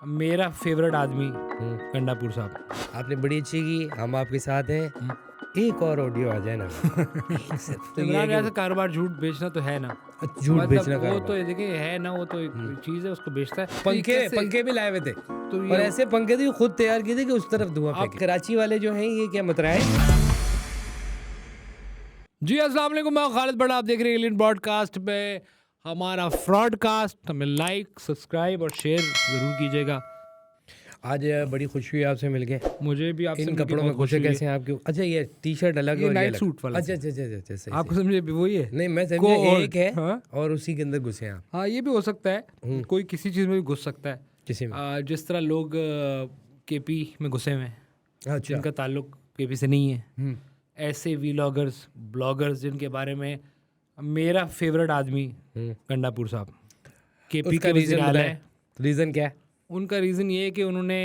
मेरा फेवरेट आदमी गंडापुर साहब। आपने बड़ी अच्छी की, हम आपके साथ हैं। एक और ऑडियो आ जाए ना एक सिर्फ तो ये इमरान है रियाज कि का कारोबार झूठ बेचना तो है ना, झूठ मतलब बेचना वो का तो देखिए है ना, वो तो एक चीज़ है, उसको बेचता है। तो ये पंखे कैसे- पंखे भी लाए हुए थे तो और ये ऐसे पंखे थे खुद तैयार किए थे कि उस तरफ धुआं फेंके। कराची वाले जो हैं ये क्या मतराए। जी अस्सलाम वालेकुम, मैं खालिद बड़ा, आप देख रहे हैं एलियन ब्रॉडकास्ट पे हमारा फ्रॉडकास्ट। हमें लाइक, सब्सक्राइब और शेयर ज़रूर कीजिएगा। आज बड़ी खुशी हुई आपसे मिलके। मुझे भी आपसे इन मिलके कपड़ों बहुत में खुशी घुसे हुई है। कैसे हैं आपके? अच्छा ये टी शर्ट अलग ये और ये नाइट अलग। सूट वाला अच्छा से। अच्छा अच्छा अच्छा सही आपको सही। समझे वही है। नहीं मैं समझा कोड, एक है हाँ? और उसी के अंदर घुसे हैं आप हाँ, ये भी हो सकता है, कोई किसी चीज़ में भी घुस सकता है। किसी में। जिस तरह लोग केपी में घुसे हुए हैं, अच्छा जिनका ताल्लुक केपी से नहीं है, हम्म ऐसे वीलॉगर्स, ब्लॉगर्स जिनके बारे में मेरा फेवरेट आदमी गंडापुर साहब, केपी उसका के वज़ीर रीजन आला बताएं। है। रीजन क्या है? उनका रीज़न ये है कि उन्होंने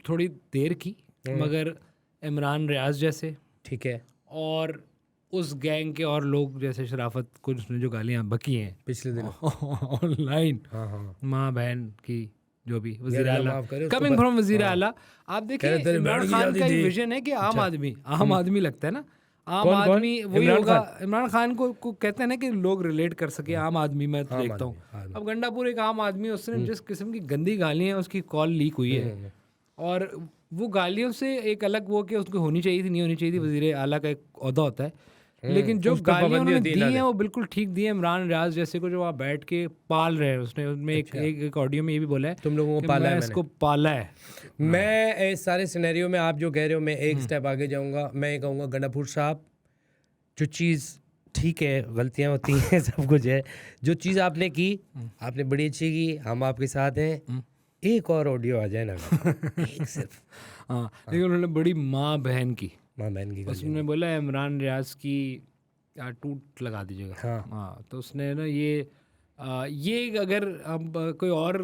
थोड़ी देर की, मगर इमरान रियाज जैसे ठीक है। और उस गैंग के और लोग जैसे शराफत को जिसने जो गालियाँ बकी हैं पिछले दिन ऑनलाइन, हाँ हाँ माँ बहन की, जो भी वज़ीर अल्लाह आला, माफ़ करे उसको कमिंग फ्रॉम वज़ीर हाँ। आला। आप कह देखिए रहे तेरी बहन इमरान की खान शादी का एक थी। विजन है कि आम आदमी लगता है ना, आम कौन कौन? आदमी वही इमरान होगा। खान? इमरान खान को कहते हैं ना कि लोग रिलेट कर सके, आम आदमी मैं तो आम देखता हूँ। आदमी। अब गंडापुर एक आम आदमी है, उसने जिस किस्म की गंदी गालियाँ हैं, उसकी कॉल लीक हुई है, और वो गालियों से एक अलग वो कि उसको होनी चाहिए थी, नहीं होनी चाहिए थी, वज़ीर आला का एक ओहदा होता है, लेकिन जो उस पर गालियाँ पाबंदी उन्होंने होती है दी ना हैं दे। वो बिल्कुल ठीक दी है। इमरान रियाज जैसे को जो वहाँ बैठ के पाल रहे हैं, उसने उसमें अच्छा। एक ऑडियो में ये भी बोला है तुम लोगों को कि पाला है मैं मैंने। इसको पाला है। मैं इस सारे सिनेरियो में आप जो कह रहे हो मैं एक स्टेप आगे जाऊंगा। मैं ये कहूँगा गंडापुर साहब, जो चीज़ ठीक है, गलतियाँ होती हैं सब कुछ है, जो चीज़ आपने की आपने बड़ी अच्छी की, हम आपके साथ हैं। एक और ऑडियो आ जाए ना एक सिर्फ हाँ, लेकिन उन्होंने बड़ी माँ बहन की, माँ बहन की गलती। उसने बोला है इमरान रियाज की टूट लगा दीजिएगा। हाँ। हाँ, तो उसने ना ये अगर अब कोई और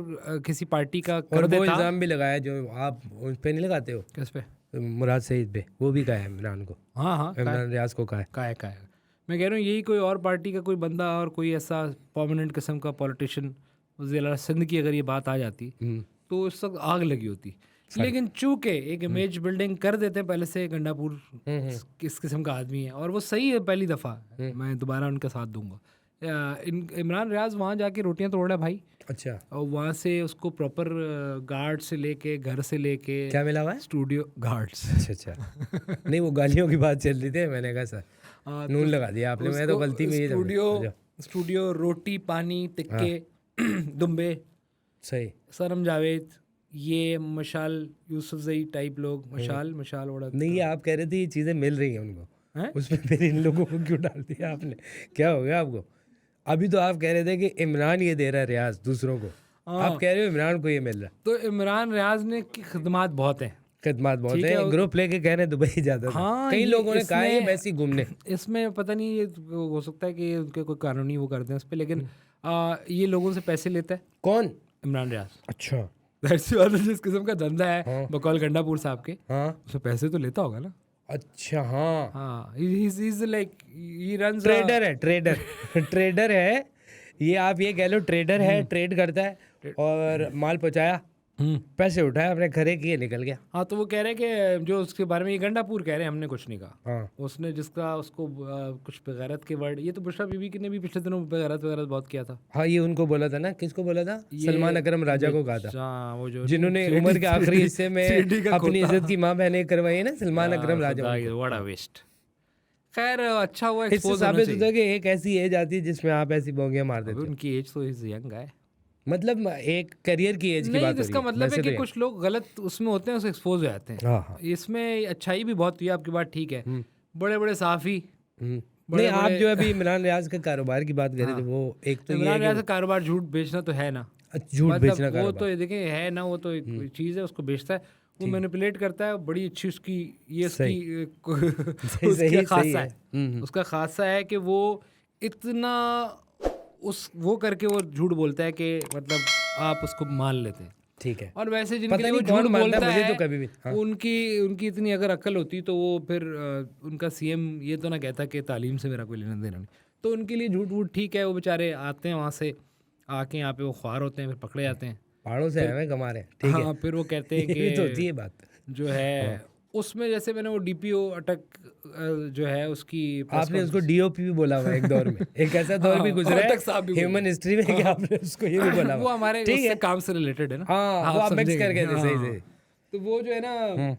किसी पार्टी का और कर वो देता। इल्ज़ाम भी लगाया जो आप उस पे नहीं लगाते हो, किस पे? मुराद सईद पे, वो भी कहा है इमरान को, हाँ हाँ, इमरान रियाज को कहा है। का है। मैं कह रहा हूँ यही कोई और पार्टी का कोई बंदा और कोई ऐसा परमानेंट किस्म का पॉलिटिशियन ज़िला सिंध की अगर ये बात आ जाती तो इस वक्त आग लगी होती। लेकिन चूंकि एक इमेज बिल्डिंग कर देते हैं पहले से, गंडापुर किस किस्म का आदमी है और वो सही है, पहली दफ़ा मैं दोबारा उनका साथ दूंगा। इमरान रियाज वहाँ जाके रोटियां तोड़ रहा है भाई, अच्छा और वहाँ से उसको प्रॉपर गार्ड से लेके, घर से लेके, क्या मिला हुआ है? Studio guards. अच्छा अच्छा नहीं वो गालियों की बात चल रही थी, मैंने कहा सर नून लगा दिया आपने, मैं तो गलती में ये स्टूडियो, रोटी, पानी, टिक्के, दुम्बे, सही। सरम जावेद, ये मशाल यूसुफजई टाइप लोग, मशाल उड़ा नहीं आप कह रहे थे ये चीज़ें मिल रही हैं उनको, हैं? उसमें फिर इन लोगों को क्यों डाल दिया आपने? क्या हो गया आपको? अभी तो आप कह रहे थे कि इमरान ये दे रहा है रियाज दूसरों को, आप कह रहे हो इमरान को ये मिल रहा है। तो इमरान रियाज ने की खदमात बहुत हैं, खदमात बहुत ठीक है, है, ग्रुप लेके कह रहे हैं दुबई जाता था। हाँ, कई लोगों ने कहा है ये इसमें- वैसे ही घूमने। इसमें पता नहीं, ये हो सकता है कि उनके कोई कानूनी वो करते हैं उस पर, लेकिन ये लोगों से पैसे लेता है कौन? इमरान रियाज। अच्छा जिस किस्म का धंधा है बकौल गंडापुर साहब के, हाँ उसमें पैसे तो लेता होगा ना। अच्छा हाँ हाँ, he's like he runs trader है, ट्रेडर है ये, आप ये कह लो ट्रेडर है, ट्रेड करता है और माल पहुंचाया, पैसे उठाए अपने घरे किए निकल गया। हाँ, तो वो कह रहे हैं कि जो उसके बारे में ये गंडापुर कह रहे हैं, हमने कुछ नहीं कहा। हाँ उसने जिसका उसको कुछ बेगैरत के वर्ड, ये तो बुशरा बीबी ने भी पिछले दिनों बेगैरत बहुत किया था। हाँ ये उनको बोला था ना, किसको बोला था? सलमान अकरम राजा को कहा था, हाँ, वो जो जिन्होंने उम्र के आखिरी हिस्से में अपनी इज्जत की माँ बहने करवाई है ना, Salman Akram Raja. What a waste. खैर अच्छा हुआ इससे एक्सपोज होना साबित चाहिए। होता है कि एक ऐसी एज आती है जिसमें आप ऐसी बोंगियां मार देते अभी हो। उनकी एज तो इज यंग है, मतलब एक करियर की एज की नहीं, बात हो जिसका रही है। मतलब है वैसे कि तो कुछ लोग गलत उसमें होते हैं, उसे एक्सपोज हो जाते हैं। हाँ हाँ इसमें अच्छाई भी बहुत हुई, आपकी बात ठीक है। बड़े बड़े साफी, नहीं आप जो अभी इमरान रियाज के कारोबार की बात कर रहे थे, वो एक तो ये इमरान है रियाज का कारोबार झूठ बेचना तो है ना, कि झूठ बेचना वो तो देखिए है ना, वो तो एक चीज़ है, उसको बेचता है, वो मैनिपुलेट करता है। बड़ी अच्छी उसकी ये उसकी उसका खासा है, उसका खासा है कि वो इतना वो करके वो झूठ बोलता है कि मतलब आप उसको मान लेते हैं। ठीक है। और वैसे जिनके पता लिए वो नहीं कौन झूठ मानता बोलता है, मुझे है, तो कभी भी हाँ। उनकी इतनी अगर अक्ल होती तो वो फिर उनका सीएम ये तो ना कहता कि तालीम से मेरा कोई लेना देना नहीं। तो उनके लिए झूठ वूठ ठीक है, वो बेचारे आते हैं वहाँ से, आके यहाँ पे वो ख्वार होते हैं, फिर पकड़े जाते हैं। पहाड़ों से आए हैं कमा रहे हैं, ठीक है। हाँ, फिर वो कहते हैं ये भी तो होती कि है बात। जो है उसमें जैसे मैंने वो डीपीओ अटक जो है उसकी आपने उसको डीओपी भी बोला हुआ है एक दौर में, एक ऐसा दौर भी गुजरा अटक साहब भी है ह्यूमन हिस्ट्री में कि आपने उसको ये भी बोला वो हुआ। हमारे ठीक उससे है, काम से रिलेटेड है ना। हाँ वो आप मिक्स समझेंगे। करके थे, सही हाँ। सही। तो वो जो है ना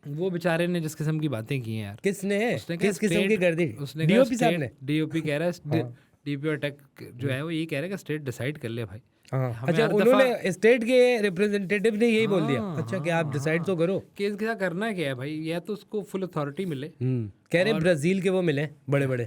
वो बेचारे ने जिस किस्म की बातें की हैं यार, किसने उसने कहा किस किस्म की स्टेट- कर दी? उसने कहा डीओपी साहब स्टेट- ने? डीओपी कह रहा है डीपीओ अटैक जो है वो ये कह रहा है कि स्टेट डिसाइड कर ले भाई। हाँ, हमें अच्छा हर उन्होंने स्टेट के रिप्रेजेंटेटिव ने यही बोल दिया, अच्छा कि आप डिसाइड तो करो। कि इसके साथ करना क्या है भाई, या तो उसको फुल अथॉरिटी मिले कह रहे ब्राजील के वो मिले बड़े बड़े,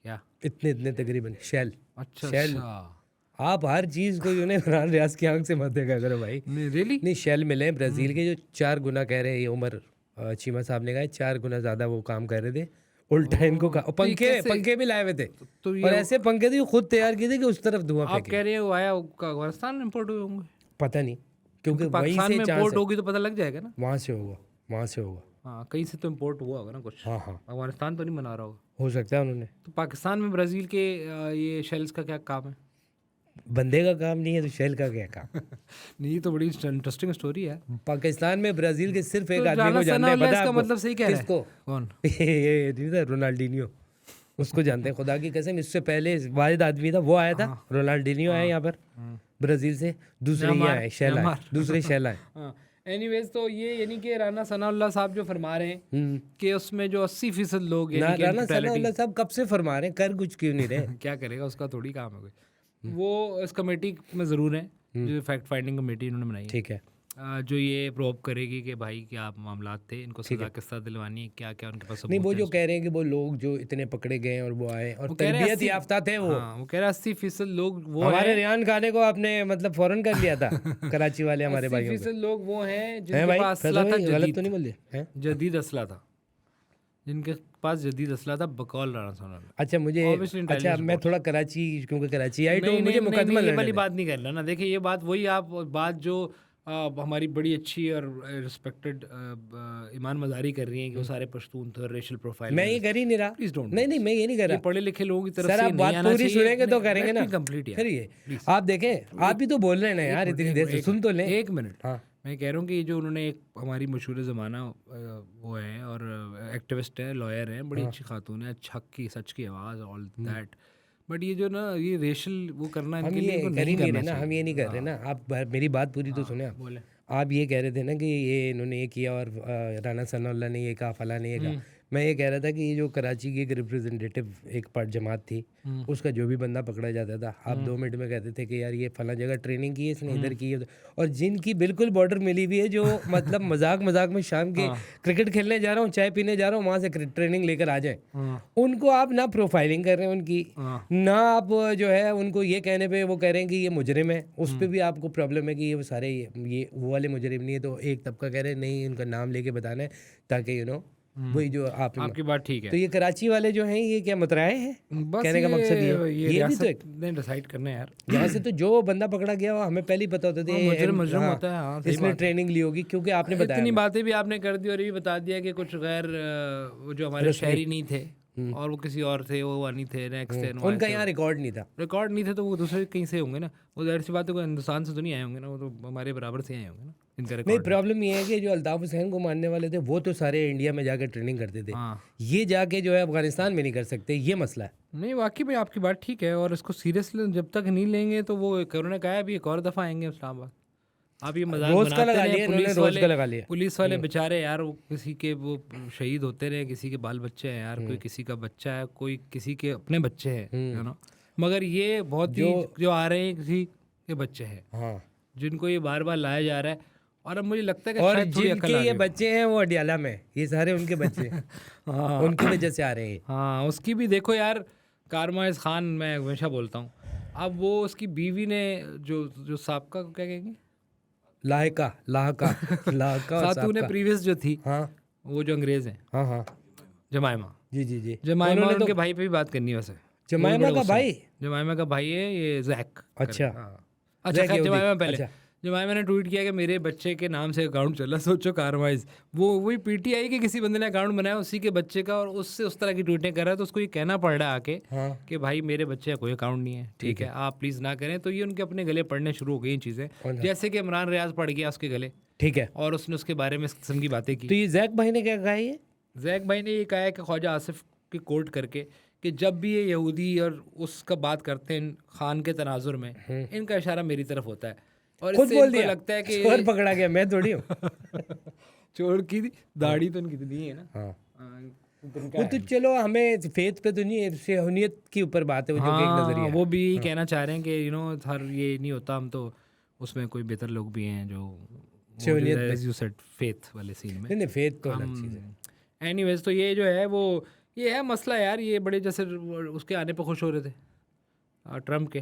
क्या इतने इतने तकरीबन शेल। अच्छा शेल। अच्छा आप हर चीज को जो है इमरान रियाज की आंख से मत देखा करो भाई। नहीं रियली नहीं, शेल मिले ब्राजील के जो 4 गुना कह रहे हैं, ये उमर चीमा साहब ने कहा 4 गुना ज्यादा वो काम कर रहे थे, उल्टा इनको कहा। और पंखे भी लाए हुए थे, तो और ऐसे पंखे थे खुद तैयार किए थे कि उस तरफ धुआं आप फेंके। कह रहे हैं वो आया अफगानिस्तान में इम्पोर्ट हुए होंगे, पता नहीं, क्योंकि वहीं पाकिस्तान से में चांस इम्पोर्ट होगी तो पता लग जाएगा ना। वहां से होगा, वहां से होगा। हाँ कहीं से तो इम्पोर्ट हुआ होगा ना कुछ, हाँ हाँ, अफगानिस्तान तो नहीं बना रहा होगा। हो सकता है उन्होंने। तो पाकिस्तान में ब्राज़ील के ये शेल्स का क्या काम है? बंदे का काम नहीं है तो शेल का क्या काम? नहीं ये तो बड़ी इंटरेस्टिंग स्टोरी है। पाकिस्तान में ब्राजील के सिर्फ एक तो आदमी राना को जानते हैं, सनाउल्लाह पता है इसका आपको? मतलब सही कह रहा है। किसको? कौन? ये नहीं था रोनाल्डिनियो, उसको जानते हैं खुदा की कसम। इससे पहले वाहिद आदमी था वो आया था, रोनाल्डिनियो आया यहाँ पर ब्राजील से, दूसरे ये आए शेल आए, दूसरे शेल आए। हाँ एनीवेज तो ये यानी कि राना सनाउल्लाह साहब जो फरमा रहे हैं कि उसमें जो 80% लोग यानी कि राना brutality- सनाउल्लाह साहब कब से फरमा रहे हैं, कर कुछ क्यों नहीं रहे? क्या करेगा, उसका थोड़ी काम है कोई। वो इस कमेटी में ज़रूर है जो फैक्ट फाइंडिंग कमेटी इन्होंने बनाई है, ठीक है, जो ये प्रोब करेगी कि भाई क्या मामला थे, इनको सजा किस तरह दिलवानी है, क्या क्या उनके पास नहीं वो सबूत जो कह रहे हैं कि वो लोग जो इतने पकड़े गए और वो आए और कह रहे हैं तरबियत 80 याफ्ता थे वो। हाँ, वो कह रहा है 80% लोग वो हमारे हैं, रियान खाने को आपने मतलब फौरन कर लिया था कराची वाले हमारे भाइयों को। 80% लोग वो हैं हैं जिनके भाई, पास फैसल असला था, भाई, गलत तो नहीं बोल दिया हैं? जदीद असला था, जिनके पास जदीद असला था बकौल राना सनाउल्लाह। अच्छा मुझे, Obviously अच्छा intelligence मैं थोड़ा कराची, क्योंकि कराची आई तो नहीं, मुझे नहीं, मुकदमा नहीं, ये लड़ने वाली दे। बात नहीं करना ना। देखिए ये बात वही आप बात जो हमारी बड़ी अच्छी और रिस्पेक्टेड ईमान मजारी कर रही हैं कि वो सारे पश्तून थे, रेशियल प्रोफाइल। मैं ये कर ही नहीं रहा, प्लीज डोंट। नहीं नहीं मैं ये नहीं कर ये रहा पढ़े लिखे लोगों की तरफ सर। से आप नहीं बात आना पूरी चाहिए। सुनेंगे तो नहीं, करेंगे let ना me complete यार। फिर ये आप देखें, आप भी तो बोल रहे हैं ना यार इतनी देर से, सुन तो लें। एक मिनट, हाँ मैं कह रहा हूँ कि ये जो उन्होंने एक हमारी मशहूर ज़माना वो है और एक्टिविस्ट है, लॉयर है, बड़ी अच्छी खातून है, सच की आवाज़, ऑल दैट। बट ये जो ना ये रेशियल वो करना हम इनके लिए ये इनको कर ही नहीं नहीं करना रहे ना, हम ये नहीं कर रहे ना। आप मेरी बात पूरी तो सुने। बोले आप ये कह रहे थे ना कि ये इन्होंने ये किया और राना सनाउल्लाह ने ये कहा, फला ने ये कहा। मैं ये कह रहा था कि ये जो कराची की एक रिप्रेजेंटेटिव एक पार्ट जमात थी, उसका जो भी बंदा पकड़ा जाता था, आप 2 मिनट में कहते थे कि यार ये फला जगह ट्रेनिंग की है इसने, इधर की है। और जिनकी बिल्कुल बॉर्डर मिली हुई है, जो मतलब मजाक मजाक में शाम के क्रिकेट खेलने जा रहा हूँ, चाय पीने जा रहा हूँ, वहाँ से ट्रेनिंग लेकर आ जाए, उनको आप ना प्रोफाइलिंग कर रहे हैं उनकी, ना आप जो है उनको ये कहने पे वो कह रहे हैं कि ये मुजरिम है। उस पर भी आपको प्रॉब्लम है कि ये सारे ये वो वाले मुजरिम नहीं है। तो एक तबका कह रहे हैं नहीं, उनका नाम लेके बताना है ताकि वही जो आपकी बात ठीक है। तो ये कराची वाले जो हैं ये क्या मतराए हैं बस कहने का मकसद ये भी तो एक नहीं डिसाइड करना है यार। यहाँ से तो जो बंदा पकड़ा गया वो हमें पहले ही पता होता था मुजरिम हाँ, होता है। हाँ, सही इसने बात है। ट्रेनिंग ली होगी, क्योंकि आपने बताया इतनी बातें भी आपने कर दी और ये भी बता दिया कि कुछ गैर वो जो हमारे शहरी नहीं थे और वो किसी और थे, वो वानी थे, नेक्स्ट थे, उनका यहाँ रिकॉर्ड नहीं था। रिकॉर्ड नहीं थे तो वो दूसरे कहीं से होंगे ना। वो जाहिर सी बात है, कोई हिंदुस्तान से तो नहीं आए होंगे ना, वो तो हमारे बराबर से आए होंगे ना इनका नहीं, रिकॉर्ड। प्रॉब्लम ये है कि जो अल्ताफ हुसैन को मानने वाले थे वो तो सारे इंडिया में जाकर ट्रेनिंग करते थे। हाँ ये जाके जो है अफगानिस्तान में नहीं कर सकते, ये मसला है। नहीं वाकई में आपकी बात ठीक है, और इसको सीरियसली जब तक नहीं लेंगे तो वो उन्होंने कहा है अभी एक और दफ़ा आएंगे इस्लामाबाद। आप ये मजाक रोज का बनाते लगा रहे, लिया इन्होंने, रोज का लगा लिया। पुलिस वाले बेचारे यार, वो किसी के वो शहीद होते रहे, किसी के बाल बच्चे हैं यार, कोई किसी का बच्चा है, कोई किसी के अपने बच्चे हैं ना, मगर ये बहुत ही जो आ रहे हैं किसी के बच्चे हैं हाँ, जिनको ये बार बार लाया जा रहा है। और अब मुझे लगता है कि और शायद थोड़ी अकल जिनके आ ये गई। बच्चे हैं वो अडियाला में, ये सारे उनके बच्चे हैं। हाँ उनकी वजह से आ रहे हैं। हाँ उसकी भी देखो यार, कारमाइज खान, मैं हमेशा बोलता हूँ, अब वो उसकी बीवी ने जो साबका को क्या कहेंगे, लाहका लाहका लाहका और खातून साबका। प्रीवियस जो थी, हाँ वो जो अंग्रेज हैं, हाँ हाँ जमाइमा। जी जी जी। जमाइमा उन्होंने और उनके भाई पे भी बात करनी है वैसे। जमाइमा का भाई, जमाइमा का भाई है ये जैक। अच्छा हाँ। अच्छा खैर, जमाइमा पहले। अच्छा। जब मैंने ट्वीट किया कि मेरे बच्चे के नाम से अकाउंट चल रहा, सोचो कारवाइज, वो वही पीटीआई के किसी बंदे ने अकाउंट बनाया उसी के बच्चे का और उससे उस तरह की ट्वीटें कर रहा है, तो उसको ये कहना पड़ रहा है आके कि भाई मेरे बच्चे का कोई अकाउंट नहीं है, ठीक है, आप प्लीज़ ना करें। तो ये उनके अपने गले पड़ने शुरू हो गई ये चीज़ें, जैसे कि इमरान रियाज पड़ गया उसके गले, ठीक है, और उसने उसके बारे में इस किस्म की बातें की। तो ये जैक भाई ने क्या कहा? ये जैक भाई ने ये कहा है कि ख्वाजा आसिफ की कोट करके कि जब भी ये यहूदी और उसका बात करते हैं खान के तनाजुर में, इनका इशारा मेरी तरफ होता है और खुद इससे बोल इनको दिया लगता है कि चोर पकड़ा गया, मैं थोड़ी हूँ। चोर की दाढ़ी तो इनकी नहीं है ना। हाँ, इनका वो तो चलो हमें फेथ पे तो नहीं है, सेहूनियत के ऊपर बात है, वो जो कि एक नजरिया है। वो भी यही कहना चाह रहे हैं कि हर ये नहीं होता, हम तो उसमें कोई बेहतर लोग भी हैं जो सेहूनियत एज यू सेड फेथ वाले सीन में। नहीं फेथ तो अलग चीज़ है। एनीवेज, तो ये जो है वो ये है मसला यार। ये बड़े जैसे उसके आने पर खुश हो रहे थे ट्रम्प के,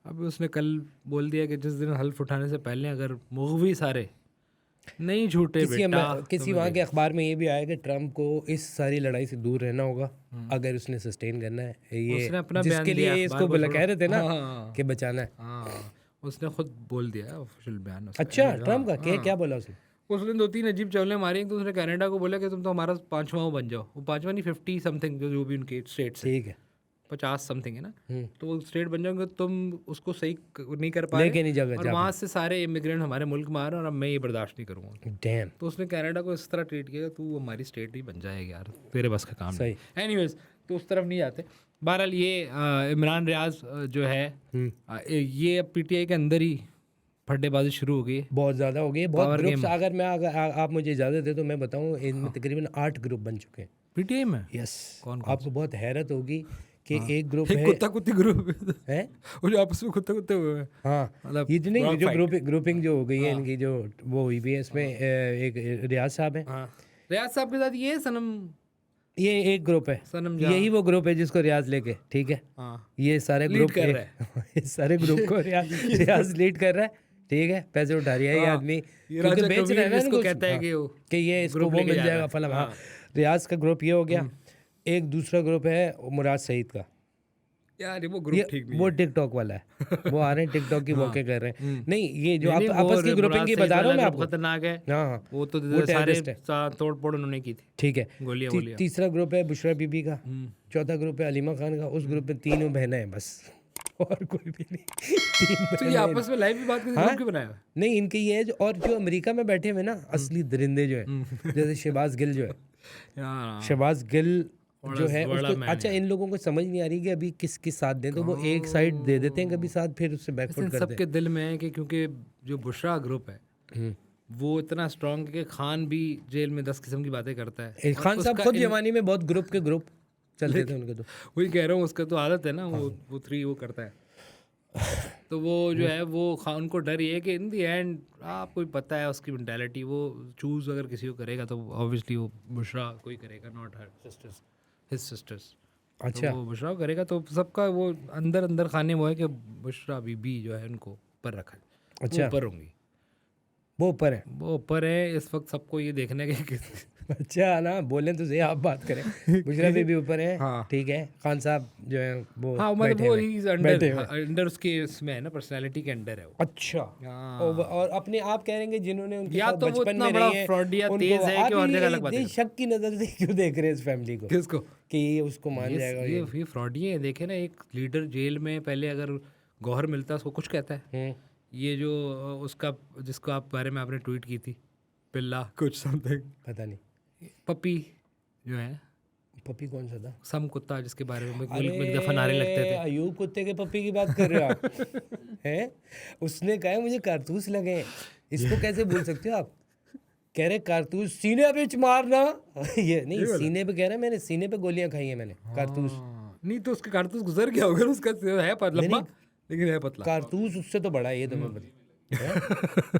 अभी उसने कल बोल दिया कि जिस दिन हल्फ उठाने से पहले अगर मुग़वी सारे नहीं झूठे किसी वहाँ के अखबार में ये भी आया कि ट्रम्प को इस सारी लड़ाई से दूर रहना होगा अगर उसने सस्टेन करना है, ये उसने अपना जिसके लिए इसको कह रहे थे ना कि बचाना है। हाँ, उसने खुद बोल दिया है ऑफिशियल बयान उसका। अच्छा, ट्रम्प का क्या बोला उसने? उसने 2-3 अजीब चवलें मारी। तो उसने कनाडा को बोला कि तुम तो हमारा 5वां वो बन जाओ। वो 5वां नहीं 50 समथिंग जो भी उनके स्टेट से, ठीक है, 50 समथिंग है ना, तो वो स्टेट बन जाओगे, तुम उसको सही नहीं कर पाए लेके नहीं जगह और वहाँ से सारे इमिग्रेंट हमारे मुल्क में आ रहे हैं और अब मैं ये बर्दाश्त नहीं करूँगा। डैम, तो उसने कनाडा को इस तरह ट्रीट किया, तू हमारी स्टेट ही बन जाएगी यार, तेरे बस का काम सही। नहीं। एनीवेज, तो उस तरफ नहीं जाते। बहरहाल ये इमरान रियाज जो है ये अब पीटीआई के अंदर ही फड्डेबाजी शुरू हो गई, बहुत ज़्यादा हो गई, बहुत ग्रुप्स। अगर आप मुझे इजाज़त दे तो मैं बताऊँ, इनमें तकरीबन 8 ग्रुप बन चुके हैं पीटीआई में। यस, कौन आपको बहुत हैरत होगी कि एक ग्रुप है कुत्ता कुत्ती ग्रुप है, वो जो आपस में कुत्ते कुत्ते हुए हैं। हाँ, मतलब ये जो नहीं, जो ग्रुपिंग जो हो गई है इनकी, जो वो हुई भी है, इसमें एक रियाज साहब है। रियाज साहब के साथ ये सनम, ये एक ग्रुप है, सनम यही वो ग्रुप है जिसको रियाज लेके, ठीक है, ये सारे ग्रुप कर रहा है। इस सारे ग्रुप को रियाज लीड कर रहा है, ठीक है, पैसे उठा रही है ये आदमी, क्योंकि बेच रहा है ना इनको, कहता है कि ये इसको वो मिल जाएगा फला। हाँ, रियाज का ग्रुप ये हो गया। एक दूसरा ग्रुप है मुराद सईद का, यार वो ग्रुप ठीक नहीं, वो टिकटॉक वाला है, वो आ रहे हैं टिकटॉक की वॉके कर रहे हैं। नहीं, ये जो आपस की ग्रुपिंग की बता रहा हूँ मैं आपको, खतरनाक है। हाँ, वो तो सारे तोड़ फोड़ उन्होंने की थी, ठीक है। गोलियां। तीसरा ग्रुप है बुशरा बीबी का, चौथा ग्रुप है अलीमा खान का। उस ग्रुप में 3 बहनें हैं बस, और कोई भी नहीं। तो ये आपस में लाइव भी बात करके ग्रुप क्यों बनाया? नहीं, इनके ये है और जो अमेरिका में बैठे हुए ना असली दरिंदे जो है, जैसे शहबाज गिल जो है, शहबाज गिल जो है उसको, अच्छा इन लोगों को समझ नहीं आ रही कि अभी किस साथ दें, तो वो एक साइड दे देते हैं कभी साथ, फिर उससे बैकफुट करते हैं। सबके दिल में है कि क्योंकि जो बुशरा ग्रुप है वो इतना स्ट्रांग है कि खान भी जेल में 10 किस्म की बातें करता है। खान साहब खुद जवानी में बहुत ग्रुप चलते थे उनके, तो वही कह रहा हूँ, उसका तो आदत है ना, वो 3 वो करता है। तो वो जो है वो उनको डर ये है कि इन दी एंड आपको पता है उसकी मेंटालिटी, वो चूज़ अगर किसी को करेगा तो ऑब्वियसली वो बुशरा कोई करेगा, not her sisters, his sisters. अच्छा, तो वो बुशरा करेगा, तो सबका वो अंदर खाने वो है कि बुशरा बीबी जो है उनको ऊपर रखा है। अच्छा, ऊपर होंगी, वो ऊपर है इस वक्त सबको ये देखने के। अच्छा ना, बोलें तो सही, आप बात करें। बुशरा भी ऊपर है, हाँ, ठीक है। खान साहब जो है वो, हाँ, मतलब वो अंडर उसके इसमें है ना, पर्सनालिटी के अंडर है वो। अच्छा, और अपने आप कह रहे हैं जिन्होंने उनके साथ बचपन में रही है, तेज है कि और जगह लग बात है, शक की नजर से क्यों देख रहे हैं इस फैमिली को, किसको, कि ये उसको मान जाएगा? ये फ्रॉडी है। देखे ना, एक लीडर जेल में पहले अगर गौहर मिलता उसको कुछ कहता है, ये जो उसका जिसको आप बारे में आपने ट्वीट की थी, पिल्ला कुछ समथिंग, पता नहीं, पपी जो है, पपी कौन सा था, सम कुत्ता जिसके बारे में मुल्क में दफा नारे लगते थे। अयूब कुत्ते के पपी की बात कर रहे हो आप? हैं, उसने कहा मुझे कारतूस लगे, इसको कैसे बोल सकते हो आप? कह रहे कारतूस सीने पे मारना। ये नहीं, सीने पे कह रहे, मैंने सीने पे गोलियां खाई है मैंने, कारतूस नहीं। तो उसके कारतूस गुजर गया होगा, उसका है लंबा लेकिन है पतला, कारतूस उससे तो बड़ा है ये, तो मैं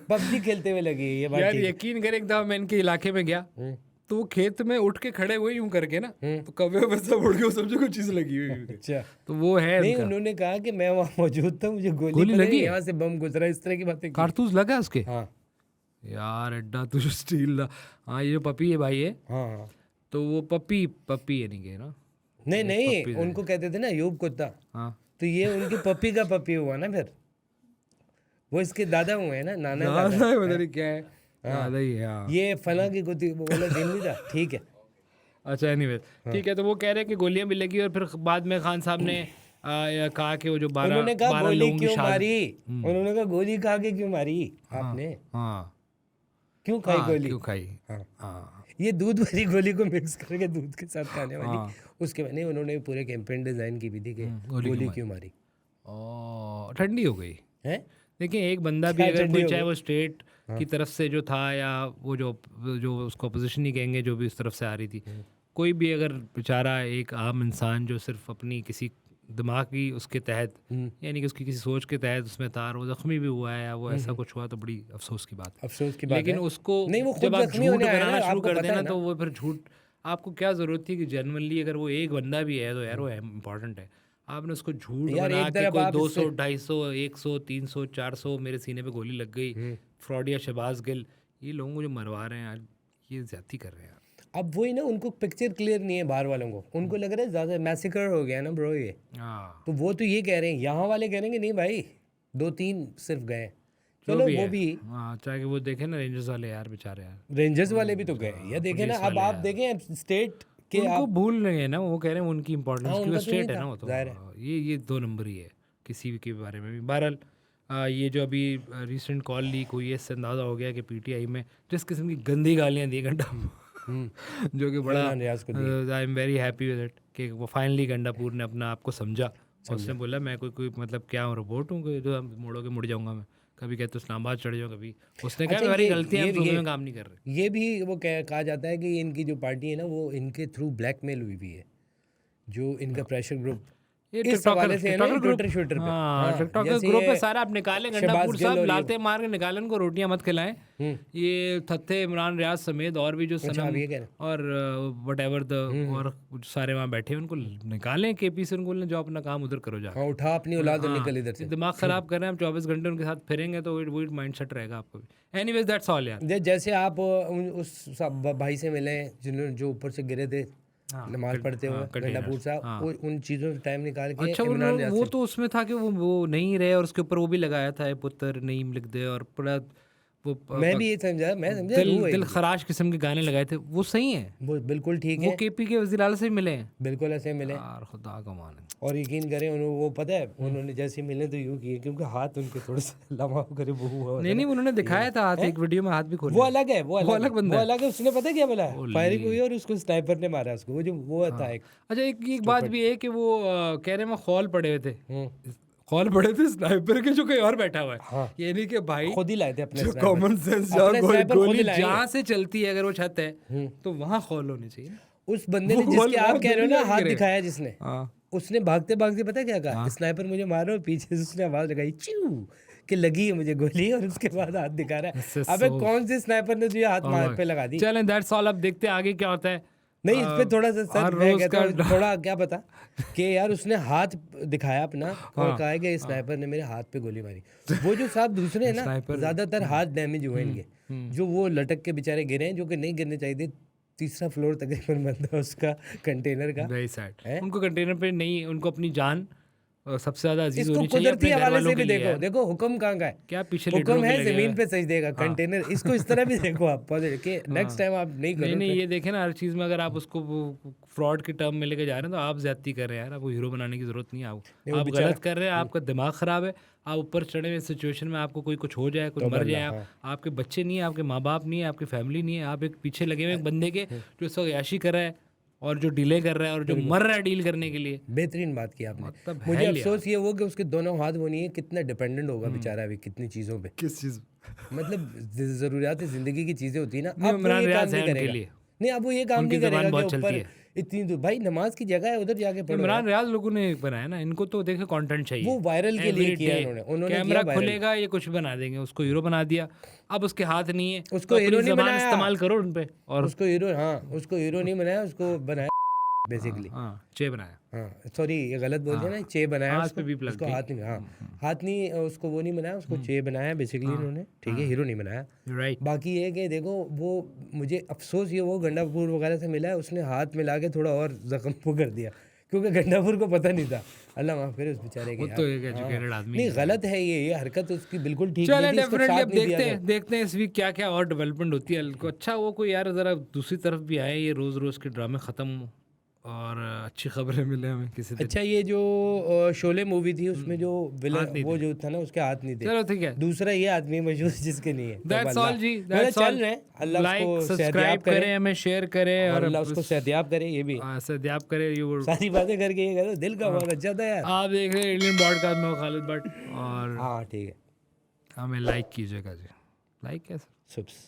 पबजी खेलते हुए लगी ये बात। यार यकीन कर, एक दफा मैं इनके इलाके में गया तो वो खेत में उठ के खड़े हुए यूं करके ना, तो कव्वे पर सब उड़ के समझो कुछ चीज लगी हुई। अच्छा, तो वो है नहीं, उन्होंने कहा कि मैं वहाँ मौजूद था, मुझे गोली लगी, यहाँ से बम गुजरा, इस तरह की बातें। कारतूस लगा उसके? हाँ यार अड्डा, तू जो स्टील, हाँ ये जो पपी है भाई है, हाँ, तो वो पपी है नहीं के ना, नहीं उनको कहते थे ना अयूब कुत्ता, हाँ, तो ये उनकी पपी का पपी हुआ ना फिर। वो इसके दादा हुए हैं ना, नाना दादा दादा। है, पता नहीं क्या है, दादा ही है, हाँ। ये फला की गोली बोला दिन नहीं था, ठीक है। अच्छा एनीवे ठीक है, तो वो कह रहे हैं कि गोलियां भी लगी, और फिर बाद में खान साहब ने कहा कि वो जो 12 उन्होंने कहा 12 गोली लोगों की क्यों शादी, मारी, उन्होंने कहा गोली खा के क्यों मारी आपने, हाँ क्यों खाई हाँ, गोली। क्यों खाई, हाँ। हाँ ये दूध वाली गोली को मिक्स करके दूध के साथ खाने वाली, हाँ। उसके मैंने उन्होंने पूरे कैंपेन डिजाइन की भी थी कि गोली क्यों मारी ओ ठंडी हो गई। है। देखिए एक बंदा भी क्या अगर ठंडी कोई हो चाहे गई? वो स्टेट की तरफ से जो था, या वो जो उसको अपोजिशन ही कहेंगे, जो भी उस तरफ से आ रही थी, कोई भी अगर बेचारा एक आम इंसान जो सिर्फ अपनी किसी दिमागी उसके तहत, यानी कि उसकी किसी सोच के तहत उसमें था, और वो जख्मी भी हुआ है या वो ऐसा कुछ हुआ, तो बड़ी अफसोस की बात है। अफसोस की बात लेकिन है। उसको नहीं, वो खुद जब आप जख्मी झूठ होने आया बनाना ना, शुरू आपको कर पता देना, है ना। तो वो फिर झूठ, आपको क्या ज़रूरत थी कि जेनवनली अगर वो एक बंदा भी है तो यार वो इम्पोर्टेंट है, आपने उसको झूठ यार बना एक के तरफ कोई आप 200 250 100 300 400 मेरे सीने पे गोली लग गई, फ्रॉड या शहबाज गिल, ये लोगों को जो मरवा रहे हैं यार, ये ज्यादती कर रहे हैं यार। अब वही ना, उनको पिक्चर क्लियर नहीं है बाहर वालों को, उनको लग रहा है ज़्यादा मैसेकर हो गया ना ब्रो ये, हाँ तो वो तो ये कह रहे हैं, यहाँ वाले कह रहे हैं कि नहीं भाई 2-3 सिर्फ गए, चलो वो भी। हाँ, चाहे वो देखे ना रेंजर्स वाले यार, बेचारे यार, रेंजर्स वाले भी तो गए, या देखे ना, अब आप देखें स्टेट के, उनको आप भूल रहे हैं ना, वो कह रहे हैं उनकी इंपॉर्टेंस, हाँ, क्योंकि उनका तो नहीं स्टेट है था, ना वो, तो जाहिर है। ये 2 नंबर ही है किसी भी के बारे में भी। बहरहाल ये जो अभी रिसेंट कॉल लीक हुई है, इससे अंदाज़ा हो गया कि पीटीआई में जिस किस्म की गंदी गालियाँ दी गंडा जो कि बड़ा, रियाज को दी। I am very happy with it कि वो फाइनली गंडापुर ने अपना आप को समझा, और उसने बोला मैं कोई मतलब क्या हूँ, रोबोट हूँ कि जो मोड़ोगे मुड़ जाऊंगा मैं, कभी कहते इस्लामाबाद चढ़ जाओ, कभी उसने कहा अच्छा, मेरी ये- गलतियाँ ये- हम सूबे ये- में काम नहीं कर रहे। ये भी वो कहा जाता है कि इनकी जो पार्टी है ना, वो इनके थ्रू ब्लैकमेल हुई भी है, जो इनका प्रेशर ग्रुप ये इस हवाले से है ना, टिकटॉकर ग्रुप, ट्विटर शूटर पे। हाँ टिकटॉकर जैसे ग्रुप ये है सारा, आप निकालें शहबाज गंडापुर गिल साहब, और ये- लाते मार के निकालें उनको, रोटियां मत खिलाएं, ये थत्थे इमरान रियाज समेत और भी जो अच्छा, सनम आप ये कह रहे हैं। और वट एवर द, और सारे वहाँ बैठे हैं, उनको निकालें केपी से, उनको जो अपना काम उधर करो जा। हाँ, उठा अपनी औलाद और निकल इधर से। दिमाग खराब कर रहे हैं, आप 24 घंटे उनके साथ फिरेंगे तो वो माइंड सेट रहेगा आपको भी। एनीवेज दैट्स ऑल यार। जैसे आप उस भाई से मिले जिन्होंने जो ऊपर से गिरे थे नमाज पढ़ते हुए, गंडापुर साहब, उन चीज़ों से टाइम निकाल के अच्छा वो तो उसमें था कि वो नहीं रहे, और उसके ऊपर वो भी लगाया था पुत्र नहीं लिख दे, और पूरा वो मैं भी ये समझा, मैं समझा दिल खराश किस्म के गाने लगाए थे, वो सही हैं, वो बिल्कुल ठीक वो है, केपी के वज़ीर आला से ही मिले हैं बिल्कुल ऐसे मिले। यार, खुदा का मान है। और यकीन करें उन्होंने, वो पता है उन्होंने जैसे मिले तो यूँ किए, क्योंकि हाथ उनके थोड़े से लम्हा करे वो हुआ। नहीं उन्होंने दिखाया था हाथ, एक वीडियो में हाथ भी खोले। वो अलग है, वो अलग बंदा वो अलग है। उसने पता क्या बोला, फायरिंग हुई और उसको स्नाइपर ने मारा उसको, वो जो वो था एक। अच्छा एक बात भी है कि वो कह रहे हैं खौल पड़े हुए थे, हम्म। खौल पड़े थे स्नाइपर के, जो कहीं और बैठा हुआ है। हाँ। ये नहीं कि भाई खुद ही लाए थे अपने जो स्नाइपर। कॉमन सेंस, अपने स्नाइपर खुद ही गोली लाए जहाँ से चलती है अगर वो छत है तो वहाँ खौल होनी चाहिए। उस बंदे ने, वो जिसके आप बहुत कह रहे हो ना दुनिया हाथ गिरे। दिखाया जिसने, हाँ उसने भागते भागते पता क्या कहा, स्नाइपर मुझे मारो, पीछे से उसने आवाज लगाई चिऊ कि लगी है मुझे गोली, और उसके बाद हाथ दिखा रहा है। अबे कौन से स्नाइपर ने तुझे हाथ मार पे लगा दी? चलें दैट्स ऑल, अब देखते हैं आगे क्या होता है। नहीं, इस पे थोड़ा सा सर मैं कहता हूँ, थोड़ा क्या पता कि यार उसने हाथ दिखाया अपना और कहा कि स्नाइपर ने मेरे हाथ पे गोली मारी। वो जो साहब दूसरे हैं ना, ज्यादातर हाथ डैमेज हुए इनके, जो वो लटक के बेचारे गिरे हैं, जो कि नहीं गिरने चाहिए थे। 3रा फ्लोर तकरीबन बनता है उसका कंटेनर का। वेरी सैड, उनको कंटेनर पे नहीं, उनको अपनी जान सबसे ज्यादा अजीज इसको होनी चाहिए कुदरती अपने घर हवाले वालों से के भी लिए देखो, यार। देखो हुक्म कहाँ का है, क्या पीछे हुक्म है जमीन पे सजदे का कंटेनर। इसको इस तरह भी देखो आप, कि नेक्स्ट टाइम आप नहीं करो। नहीं ये देखें ना, हर चीज़ में अगर आप उसको फ्रॉड की टर्म में लेके जा रहे हैं तो आप ज्यादती कर रहे हैं यार, आपको हीरो बनाने की जरूरत नहीं है। आप गलत कर रहे हैं, आपका दिमाग खराब है, आप ऊपर चढ़े हुए सिचुएशन में आपको कोई कुछ हो जाए, कोई मर जाए, आपके बच्चे नहीं है, आपके माँ बाप नहीं है, आपकी फैमिली नहीं है, आप एक पीछे लगे हुए एक बंदे के जो इस वक्त याशी कर रहा है और जो डिले कर रहा है और जो मर रहा है डील करने के लिए। बेहतरीन बात की आपने। मतलब मुझे अफसोस ये हो कि उसके दोनों हाथ वो नहीं है, कितना डिपेंडेंट होगा बेचारा अभी कितनी चीज़ों पे। किस चीज़? मतलब ज़रूरियात ज़िंदगी की चीज़ें होती है ना, नहीं, अब वो ये इमरान काम रियाज नहीं है उनके करेगा। लिए। नहीं, अब वो ये काम उनकी नहीं करेगा ज़बान कि बहुत चलती ऊपर है। इतनी दूर, भाई नमाज की जगह है, उधर जाके पढ़ो। इमरान रियाज लोगों ने बनाया ना, इनको तो देखे कंटेंट चाहिए, वो वायरल के लिए किया उन्होंने कैमरा खुलेगा ये कुछ बना देंगे, उसको हीरो बना दिया। अब उसके हाथ नहीं है, उसको हीरो नहीं बनाया, इस्तेमाल करो उन पे, और उसको हीरो, हाँ उसको हीरो नहीं बनाया, उसको बनाया बेसिकली। हाँ चे बनाया, हाँ सॉरी ये गलत बोल दिया ना, चे बनाया उसको, भी प्लग उसको हाथ नहीं, हाँ हाथ नहीं, उसको वो नहीं बनाया, उसको चे बनाया बेसिकली इन्होंने, ठीक है, हीरो नहीं बनाया। राइट। बाकी ये कि देखो, वो मुझे अफसोस ये वो गंडापुर वगैरह से मिला है, उसने हाथ मिला के थोड़ा और जख्म को कर दिया, क्योंकि गंडापुर को पता नहीं था। अल्लाह माफ करे उस बेचारे के वो यार। तो एक एजुकेटेड आदमी नहीं गलत है ये हरकत उसकी बिल्कुल ठीक चले नहीं थी, इसको डेफिनेटली साथ अब नहीं दिया देखते हैं इस वीक क्या क्या और डेवलपमेंट होती है। अच्छा वो कोई यार ज़रा दूसरी तरफ भी आए, ये रोज़ रोज़ के ड्रामे ख़त्म और अच्छी खबरें मिले हमें किसी दिन। अच्छा ये जो शोले मूवी थी उसमें जो विलन वो जो था ना उसके हाथ नहीं थे। चलो ठीक है, दूसरा ये आदमी मशहूर जिसके नहीं है। दैट्स ऑल जी, मतलब दैट्स चल ऑल। रहे हैं, अल्लाह लाइक उसको सब्सक्राइब सेहतियाब करे करें, हमें शेयर करें और और अल्लाह उसको सेहतियाब करे। ये भी सद्याब करे। यू सारी बातें करके ये करो, दिल का बहुत अच्छा था यार। आप देख रहे हैं इंडियन ब्रॉडकास्ट में खालिद भट्ट, और हाँ ठीक है, हमें लाइक कीजिएगा जी। लाइक कैसे? सुप्स।